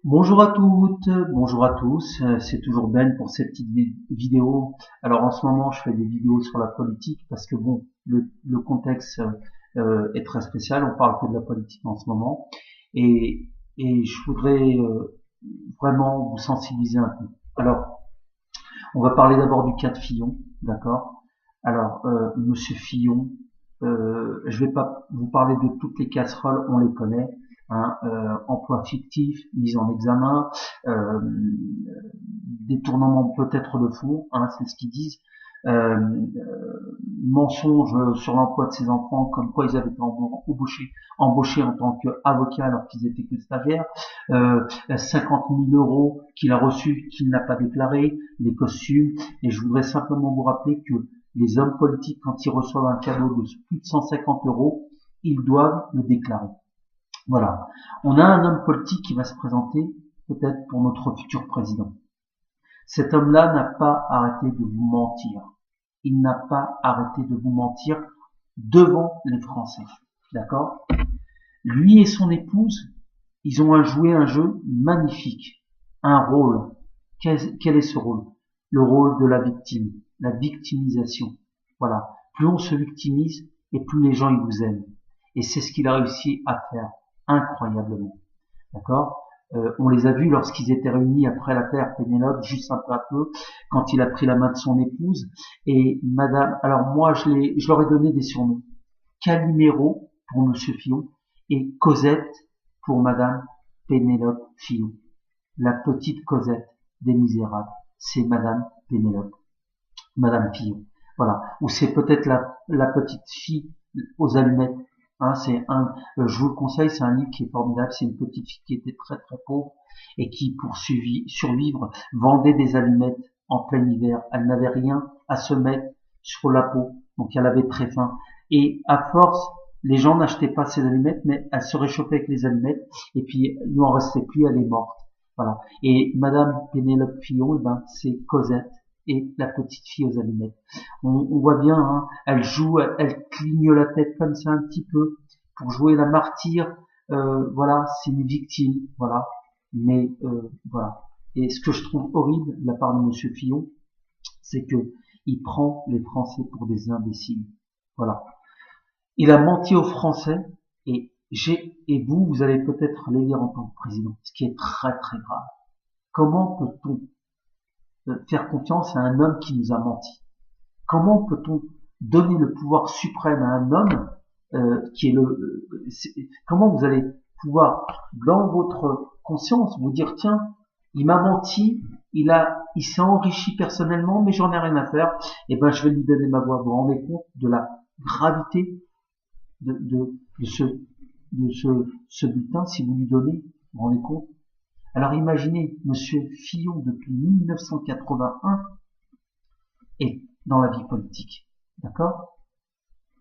Bonjour à toutes, bonjour à tous, c'est toujours Ben pour ces petites vidéos. Alors en ce moment je fais des vidéos sur la politique parce que bon, le contexte est très spécial, on parle que de la politique en ce moment et, et je voudrais vraiment vous sensibiliser un peu. Alors on va parler d'abord du cas de Fillon, d'accord? Alors Monsieur Fillon, je vais pas vous parler de toutes les casseroles, on les connaît. Hein, emploi fictif, mise en examen, euh, détournement peut-être de fonds, hein, c'est ce qu'ils disent, euh, mensonge sur l'emploi de ses enfants, comme quoi ils avaient été embauchés en tant qu'avocats alors qu'ils étaient que stagiaires, 50 000 euros qu'il a reçus, qu'il n'a pas déclaré, les costumes, et je voudrais simplement vous rappeler que les hommes politiques, quand ils reçoivent un cadeau de plus de 150 euros, ils doivent le déclarer. Voilà. On a un homme politique qui va se présenter peut-être pour notre futur président. Cet homme-là n'a pas arrêté de vous mentir. Il n'a pas arrêté de vous mentir devant les Français. D'accord? Lui et son épouse, ils ont joué un jeu magnifique. Un rôle. Quel est ce rôle? Le rôle de la victime. La victimisation. Voilà. Plus on se victimise et plus les gens ils vous aiment. Et c'est ce qu'il a réussi à faire incroyablement. D'accord? On les a vus lorsqu'ils étaient réunis après l'affaire Pénélope, juste un peu à peu, quand il a pris la main de son épouse. Et Madame, alors moi je leur ai donné des surnoms. Calimero pour Monsieur Fillon et Cosette pour Madame Pénélope Fillon. La petite Cosette des Misérables, c'est Madame Pénélope, Madame Fillon. Voilà. Ou c'est peut-être la petite fille aux allumettes. Hein, je vous le conseille, c'est un livre qui est formidable. C'est une petite fille qui était très très pauvre et qui, pour survivre, vendait des allumettes en plein hiver. Elle n'avait rien à se mettre sur la peau, donc elle avait très faim. Et à force, les gens n'achetaient pas ces allumettes, mais elle se réchauffait avec les allumettes. Et puis, il n'en restait plus, elle est morte. Voilà. Et Madame Pénélope Fillon, eh ben, c'est Cosette et la petite fille aux allumettes. On voit bien, hein, elle joue, elle cligne la tête comme ça un petit peu pour jouer la martyre. Voilà, c'est une victime, voilà. Mais voilà. Et ce que je trouve horrible de la part de Monsieur Fillon, c'est que il prend les Français pour des imbéciles. Voilà. Il a menti aux Français et vous allez peut-être l'élire en tant que président, ce qui est très très grave. Comment peut-on faire confiance à un homme qui nous a menti? Comment peut-on donner le pouvoir suprême à un homme qui est comment vous allez pouvoir, dans votre conscience, vous dire tiens, il m'a menti, il s'est enrichi personnellement, mais j'en ai rien à faire, et ben je vais lui donner ma voix. Vous vous rendez compte de la gravité de ce bulletin si vous lui donnez? Vous vous rendez compte? Alors imaginez, Monsieur Fillon depuis 1981 est dans la vie politique, d'accord?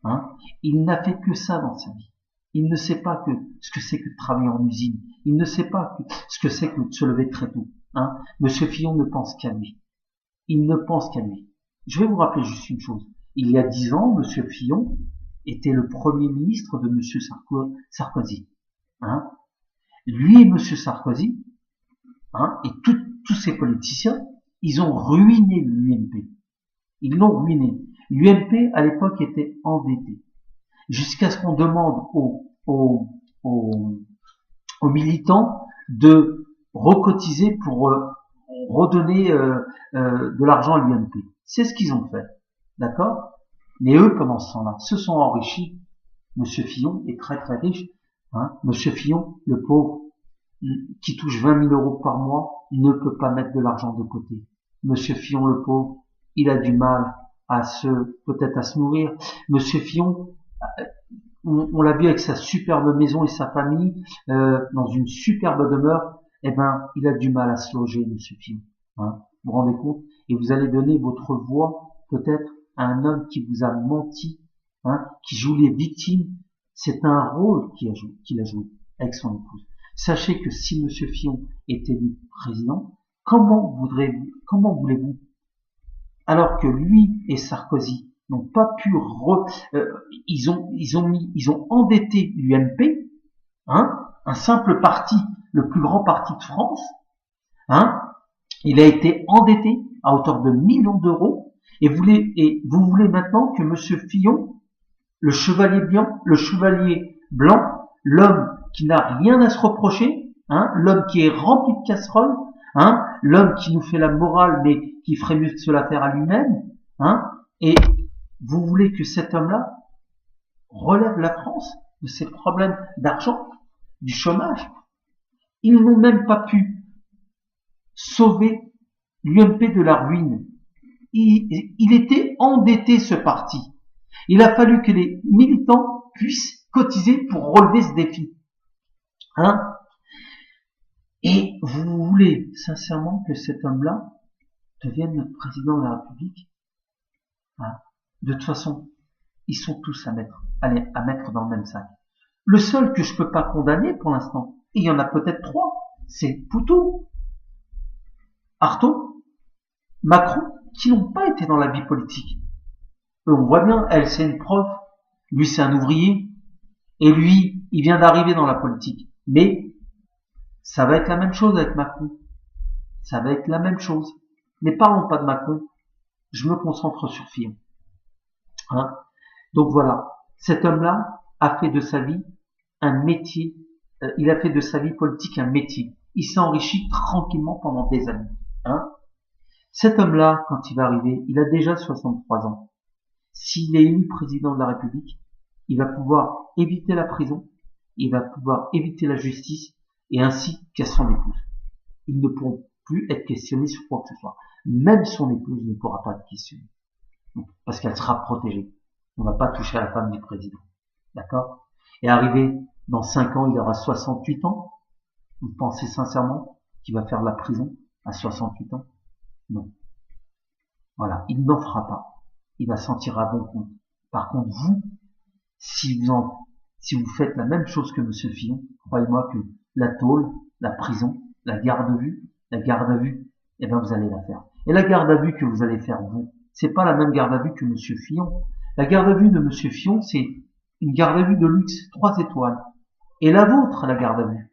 Hein? Il n'a fait que ça dans sa vie. Il ne sait pas ce que c'est que de travailler en usine. Il ne sait pas ce que c'est que de se lever très tôt. Hein? Monsieur Fillon ne pense qu'à lui. Il ne pense qu'à lui. Je vais vous rappeler juste une chose. Il y a 10 ans, Monsieur Fillon était le premier ministre de Monsieur Sarkozy. Hein? Lui et Monsieur Sarkozy, hein, et tous ces politiciens, ils ont ruiné l'UMP. Ils l'ont ruiné. L'UMP, à l'époque, était endetté. Jusqu'à ce qu'on demande aux militants de recotiser pour redonner de l'argent à l'UMP. C'est ce qu'ils ont fait. D'accord? Mais eux, pendant ce temps-là, se sont enrichis. Monsieur Fillon est très très riche. Hein? Monsieur Fillon, le pauvre, qui touche 20 000 euros par mois, ne peut pas mettre de l'argent de côté. Monsieur Fillon, le pauvre, il a du mal peut-être à se nourrir. Monsieur Fillon, on l'a vu avec sa superbe maison et sa famille, dans une superbe demeure, eh ben, il a du mal à se loger, Monsieur Fillon. Hein, vous vous rendez compte? Et vous allez donner votre voix, peut-être, à un homme qui vous a menti, hein, qui joue les victimes. C'est un rôle qu'il a joué avec son épouse. Sachez que si Monsieur Fillon est élu président, comment voulez-vous, alors que lui et Sarkozy n'ont pas pu ils ont endetté l'UMP, hein, un simple parti le plus grand parti de France, hein, il a été endetté à hauteur de millions d'euros, et vous voulez maintenant que Monsieur Fillon, le chevalier blanc, l'homme qui n'a rien à se reprocher, hein, l'homme qui est rempli de casseroles, hein, l'homme qui nous fait la morale mais qui ferait mieux de se la faire à lui-même, hein, et vous voulez que cet homme-là relève la France de ses problèmes d'argent, du chômage. Ils n'ont même pas pu sauver l'UMP de la ruine. Il était endetté, ce parti. Il a fallu que les militants puissent cotiser pour relever ce défi. Hein? Et vous voulez sincèrement que cet homme-là devienne le président de la République? Hein? De toute façon, ils sont tous à mettre dans le même sac. Le seul que je peux pas condamner pour l'instant, et il y en a peut-être 3, c'est Poutou, Artaud, Macron, qui n'ont pas été dans la vie politique. Eux, on voit bien, elle c'est une prof, lui c'est un ouvrier, et lui, il vient d'arriver dans la politique. Mais ça va être la même chose avec Macron. Ça va être la même chose. Mais parlons pas de Macron, je me concentre sur Fillon. Hein? Donc voilà, cet homme-là a fait de sa vie un métier, il a fait de sa vie politique un métier. Il s'est enrichi tranquillement pendant des années. Hein? Cet homme-là, quand il va arriver, il a déjà 63 ans. S'il est élu président de la République, il va pouvoir éviter la prison, il va pouvoir éviter la justice, et ainsi qu'à son épouse. Ils ne pourront plus être questionnés sur quoi que ce soit. Même son épouse ne pourra pas être questionnée. Parce qu'elle sera protégée. On ne va pas toucher à la femme du président. D'accord? Et arrivé dans 5 ans, il aura 68 ans. Vous pensez sincèrement qu'il va faire la prison à 68 ans? Non. Voilà, il n'en fera pas. Il va s'en tirer à bon compte. Par contre, vous, si vous faites la même chose que Monsieur Fillon, croyez-moi que la tôle, la prison, la garde à vue, eh ben vous allez la faire. Et la garde à vue que vous allez faire, vous, c'est pas la même garde à vue que Monsieur Fillon. La garde à vue de Monsieur Fillon, c'est une garde à vue de luxe, 3 étoiles. Et la vôtre, la garde à vue,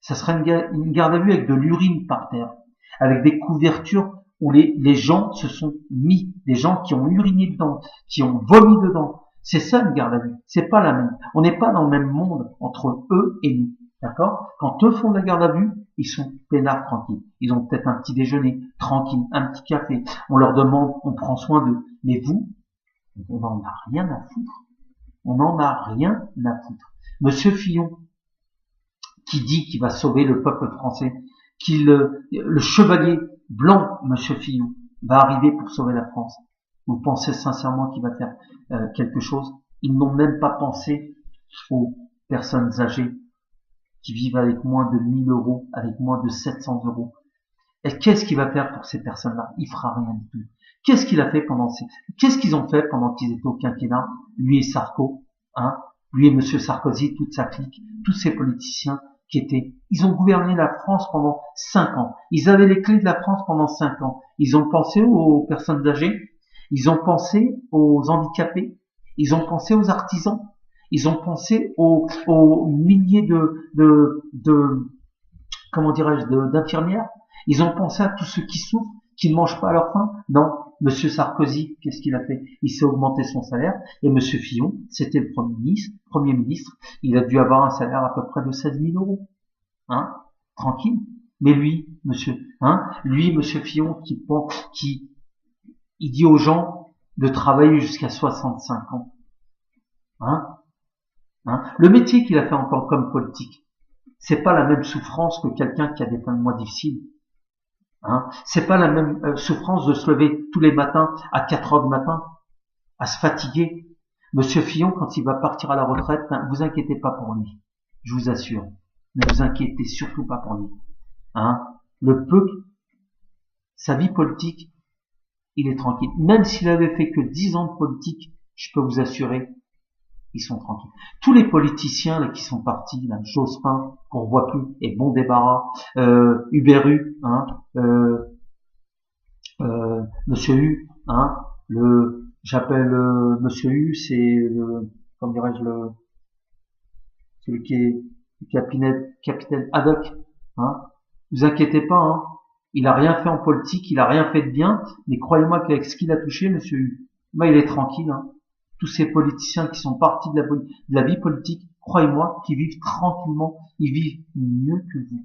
ça sera une garde à vue avec de l'urine par terre, avec des couvertures où les gens se sont mis, des gens qui ont uriné dedans, qui ont vomi dedans. C'est ça une garde à vue. C'est pas la même. On n'est pas dans le même monde entre eux et nous. D'accord? Quand eux font de la garde à vue, ils sont peinards tranquilles. Ils ont peut-être un petit déjeuner tranquille, un petit café. On leur demande, on prend soin d'eux. Mais vous, on n'en a rien à foutre. On n'en a rien à foutre. Monsieur Fillon, qui dit qu'il va sauver le peuple français, le chevalier blanc, Monsieur Fillon, va arriver pour sauver la France. Vous pensez sincèrement qu'il va faire quelque chose? Ils n'ont même pas pensé aux personnes âgées qui vivent avec moins de 1000 euros, avec moins de 700 euros. Et qu'est-ce qu'il va faire pour ces personnes-là? Il fera rien du tout. Qu'est-ce qu'ils ont fait pendant qu'ils étaient au quinquennat? Lui et Sarko, hein? Lui et Monsieur Sarkozy, toute sa clique, tous ces politiciens ils ont gouverné la France pendant 5 ans. Ils avaient les clés de la France pendant 5 ans. Ils ont pensé aux personnes âgées. Ils ont pensé aux handicapés. Ils ont pensé aux artisans. Ils ont pensé aux milliers comment dirais-je, d'infirmières. Ils ont pensé à tous ceux qui souffrent, qui ne mangent pas à leur faim. Non, Monsieur Sarkozy, qu'est-ce qu'il a fait? Il s'est augmenté son salaire. Et Monsieur Fillon, c'était le Premier ministre. Il a dû avoir un salaire à peu près de 16 000 euros. Hein? Tranquille. Mais lui, Monsieur Fillon, il dit aux gens de travailler jusqu'à 65 ans. Hein? Le métier qu'il a fait en tant qu'homme politique, c'est pas la même souffrance que quelqu'un qui a des fins de mois difficiles. Hein? C'est pas la même souffrance de se lever tous les matins à 4 heures du matin, à se fatiguer. Monsieur Fillon, quand il va partir à la retraite, ne vous inquiétez pas pour lui. Je vous assure. Ne vous inquiétez surtout pas pour lui. Hein? Le peuple, sa vie politique, il est tranquille. Même s'il avait fait que 10 ans de politique, je peux vous assurer, ils sont tranquilles. Tous les politiciens là qui sont partis, là, Jospin, qu'on voit plus, et bon débarras, Hubert Hu, hein, Monsieur Hu, hein, j'appelle Monsieur Hu, c'est comment dirais-je, celui qui est capitaine Haddock, Hein. Vous inquiétez pas, hein. Il a rien fait en politique, il a rien fait de bien, mais croyez-moi qu'avec ce qu'il a touché, monsieur Hu, bah, il est tranquille, hein. Tous ces politiciens qui sont partis de la vie politique, croyez-moi, qu'ils vivent tranquillement, ils vivent mieux que vous.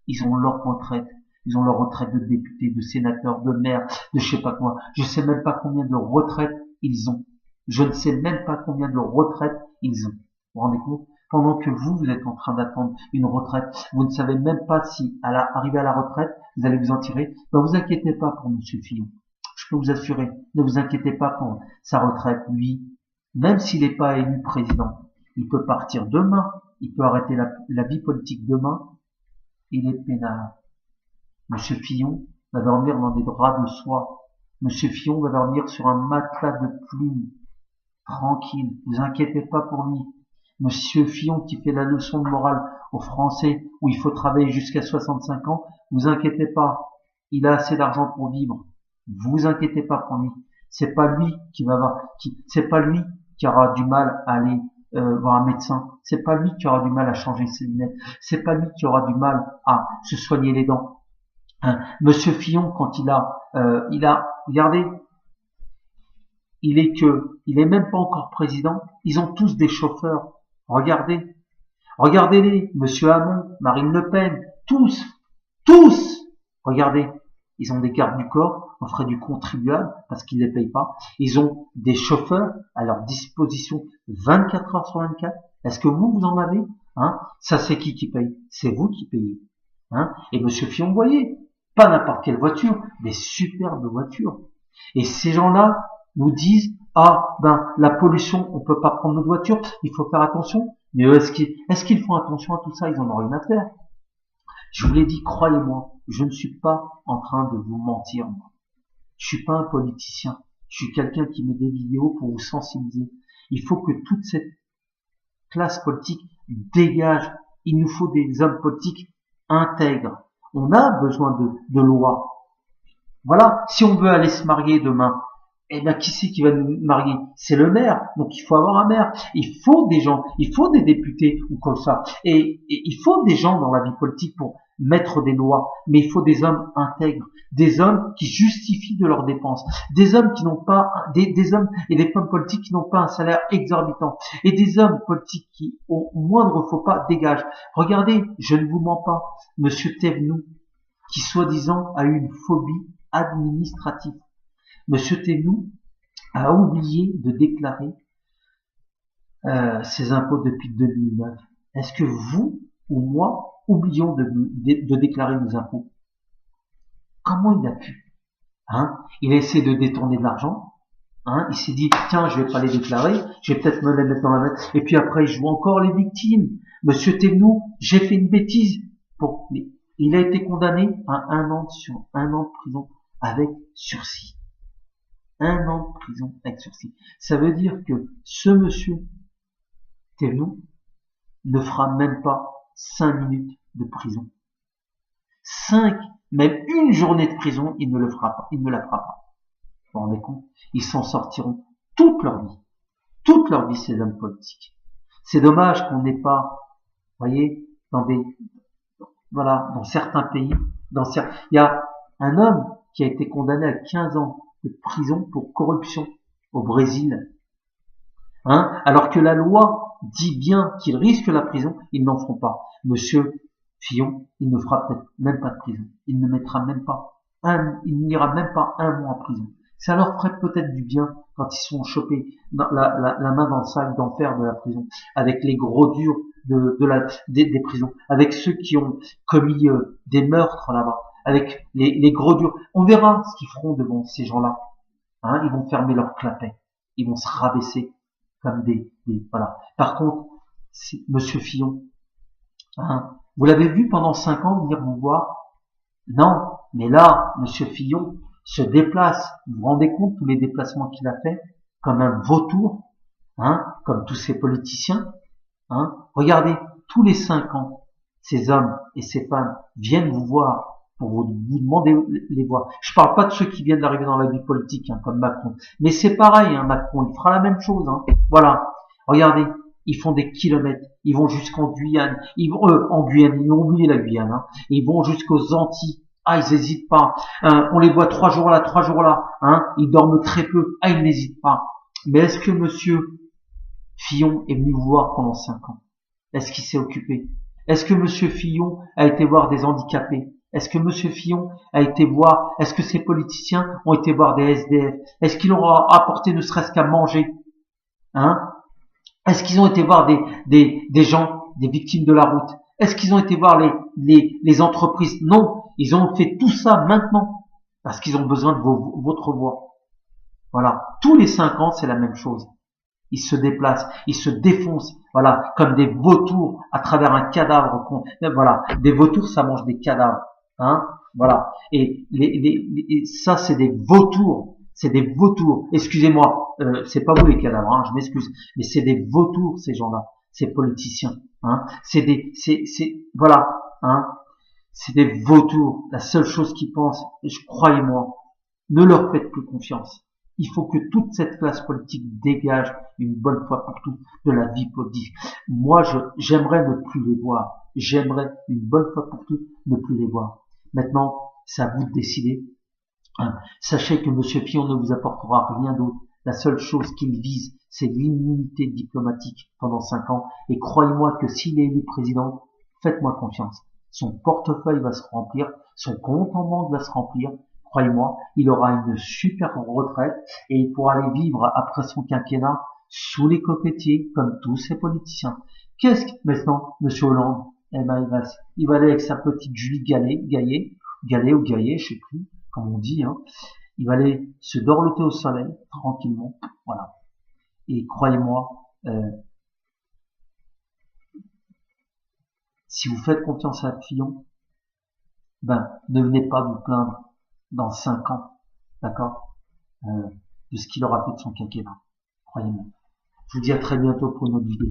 Ils ont leur retraite. Ils ont leur retraite de députés, de sénateurs, de maires, de je sais pas quoi. Je sais même pas combien de retraites ils ont. Je ne sais même pas combien de retraites ils ont. Vous vous rendez compte? Pendant que vous êtes en train d'attendre une retraite, vous ne savez même pas si, arrivé à la retraite, vous allez vous en tirer. Ben, vous inquiétez pas pour monsieur Fillon. Je peux vous assurer, ne vous inquiétez pas pour sa retraite. Lui, même s'il n'est pas élu président, il peut partir demain, il peut arrêter la vie politique demain, il est peinard. Monsieur Fillon va dormir dans des draps de soie. Monsieur Fillon va dormir sur un matelas de plumes. Tranquille, ne vous inquiétez pas pour lui. Monsieur Fillon qui fait la leçon de morale aux Français où il faut travailler jusqu'à 65 ans, vous inquiétez pas. Il a assez d'argent pour vivre. Vous inquiétez pas pour lui. C'est pas lui qui va voir, c'est pas lui qui aura du mal à aller voir un médecin. C'est pas lui qui aura du mal à changer ses lunettes. C'est pas lui qui aura du mal à se soigner les dents. Hein. Monsieur Fillon, quand il a, regardez, il est même pas encore président. Ils ont tous des chauffeurs. Regardez-les, Monsieur Hamon, Marine Le Pen, tous. Regardez, ils ont des gardes du corps, aux frais du contribuable, parce qu'ils les payent pas. Ils ont des chauffeurs à leur disposition 24 heures sur 24. Est-ce que vous en avez? Hein? Ça, c'est qui paye? C'est vous qui payez. Hein? Et Monsieur Fillon, vous voyez, pas n'importe quelle voiture, des superbes voitures. Et ces gens-là nous disent, la pollution, on peut pas prendre notre voiture, il faut faire attention. Mais est-ce qu'ils font attention à tout ça? Ils en ont rien à faire. Je vous l'ai dit, croyez-moi, je ne suis pas en train de vous mentir, moi. Je suis pas un politicien. Je suis quelqu'un qui met des vidéos pour vous sensibiliser. Il faut que toute cette classe politique dégage. Il nous faut des hommes politiques intègres. On a besoin de lois. Voilà. Si on veut aller se marier demain, eh bien, qui c'est qui va nous marier? C'est le maire. Donc, il faut avoir un maire. Il faut des gens, il faut des députés ou comme ça. Et il faut des gens dans la vie politique pour mettre des lois. Mais il faut des hommes intègres, des hommes qui justifient de leurs dépenses, des hommes qui n'ont pas, des hommes et des femmes politiques qui n'ont pas un salaire exorbitant, et des hommes politiques qui, au moindre faux pas, dégagent. Regardez, je ne vous mens pas, Monsieur Thévenoud, qui soi-disant a eu une phobie administrative. Monsieur Thévenoud a oublié de déclarer ses impôts depuis 2009. Est-ce que vous ou moi oublions de déclarer nos impôts? Comment il a pu? Hein? Il a essayé de détourner de l'argent. Hein? Il s'est dit, tiens, je vais pas les déclarer, je vais peut-être me les mettre dans la main. Et puis après, je vois encore les victimes. Monsieur Thévenoud, j'ai fait une bêtise. Mais il a été condamné à 1 an de prison avec sursis. 1 an de prison avec sursis. Ça veut dire que ce monsieur Thévenoud ne fera même pas 5 minutes de prison. 5, même une journée de prison, il ne le fera pas. Il ne la fera pas. Vous vous rendez compte? Ils s'en sortiront toute leur vie. Toute leur vie, ces hommes politiques. C'est dommage qu'on n'ait pas, vous voyez, dans certains pays, il y a un homme qui a été condamné à 15 ans de prison pour corruption au Brésil. Hein? Alors que la loi dit bien qu'ils risquent la prison, ils n'en feront pas. Monsieur Fillon, il ne fera peut-être même pas de prison. Il ne mettra même pas il n'ira même pas 1 mois en prison. Ça leur ferait peut-être du bien quand ils sont chopés la main dans le sac d'enfer de la prison, avec les gros durs des prisons, avec ceux qui ont commis des meurtres là-bas, avec les gros durs. On verra ce qu'ils feront devant ces gens-là. Hein, ils vont fermer leurs clapets, ils vont se rabaisser comme voilà. Par contre, Monsieur Fillon, hein, vous l'avez vu pendant 5 ans venir vous voir? Non, mais là, Monsieur Fillon se déplace. Vous vous rendez compte tous les déplacements qu'il a fait, comme un vautour, hein, comme tous ces politiciens. Hein. Regardez, tous les 5 ans, ces hommes et ces femmes viennent vous voir pour vous demander les voix. Je parle pas de ceux qui viennent d'arriver dans la vie politique, hein, comme Macron. Mais c'est pareil, hein, Macron, il fera la même chose. Hein. Voilà. Regardez, ils font des kilomètres, ils vont jusqu'en Guyane, ils vont en Guyane, ils ont oublié la Guyane, hein. Ils vont jusqu'aux Antilles. Ah, ils n'hésitent pas. On les voit 3 jours là, 3 jours là. Hein, ils dorment très peu. Ah, ils n'hésitent pas. Mais est-ce que Monsieur Fillon est venu vous voir pendant 5 ans? Est-ce qu'il s'est occupé? Est-ce que Monsieur Fillon a été voir des handicapés? Est-ce que Monsieur Fillon a été voir? Est-ce que ces politiciens ont été voir des SDF? Est-ce qu'ils leur ont apporté ne serait-ce qu'à manger? Hein? Est-ce qu'ils ont été voir des gens, des victimes de la route? Est-ce qu'ils ont été voir les entreprises? Non, ils ont fait tout ça maintenant parce qu'ils ont besoin de votre voix. Voilà, tous les 5 ans, c'est la même chose. Ils se déplacent, ils se défoncent, voilà, comme des vautours à travers un cadavre. Voilà, des vautours, ça mange des cadavres, hein, voilà. Et ça, c'est des vautours, c'est des vautours. Excusez-moi, c'est pas vous les cadavres, hein, je m'excuse, mais c'est des vautours ces gens-là, ces politiciens, hein. Voilà, hein, c'est des vautours. La seule chose qu'ils pensent, croyez-moi, ne leur faites plus confiance. Il faut que toute cette classe politique dégage une bonne fois pour toutes de la vie politique. Moi, j'aimerais ne plus les voir. J'aimerais une bonne fois pour toutes ne plus les voir. Maintenant, c'est à vous de décider. Sachez que Monsieur Fillon ne vous apportera rien d'autre. La seule chose qu'il vise, c'est l'immunité diplomatique pendant 5 ans. Et croyez-moi que s'il est élu président, faites-moi confiance. Son portefeuille va se remplir, son compte en banque va se remplir. Croyez-moi, il aura une super retraite et il pourra aller vivre après son quinquennat sous les coquetiers comme tous ces politiciens. Qu'est-ce que maintenant, Monsieur Hollande? Eh ben, il va aller avec sa petite Julie Gaillet ou Gaillet, je sais plus comme on dit, hein. Il va aller se dorloter au soleil tranquillement, voilà. Et croyez-moi, si vous faites confiance à Fillon, ben ne venez pas vous plaindre dans 5 ans, d'accord, de ce qu'il aura fait de son quinquennat. Croyez-moi. Je vous dis à très bientôt pour une autre vidéo.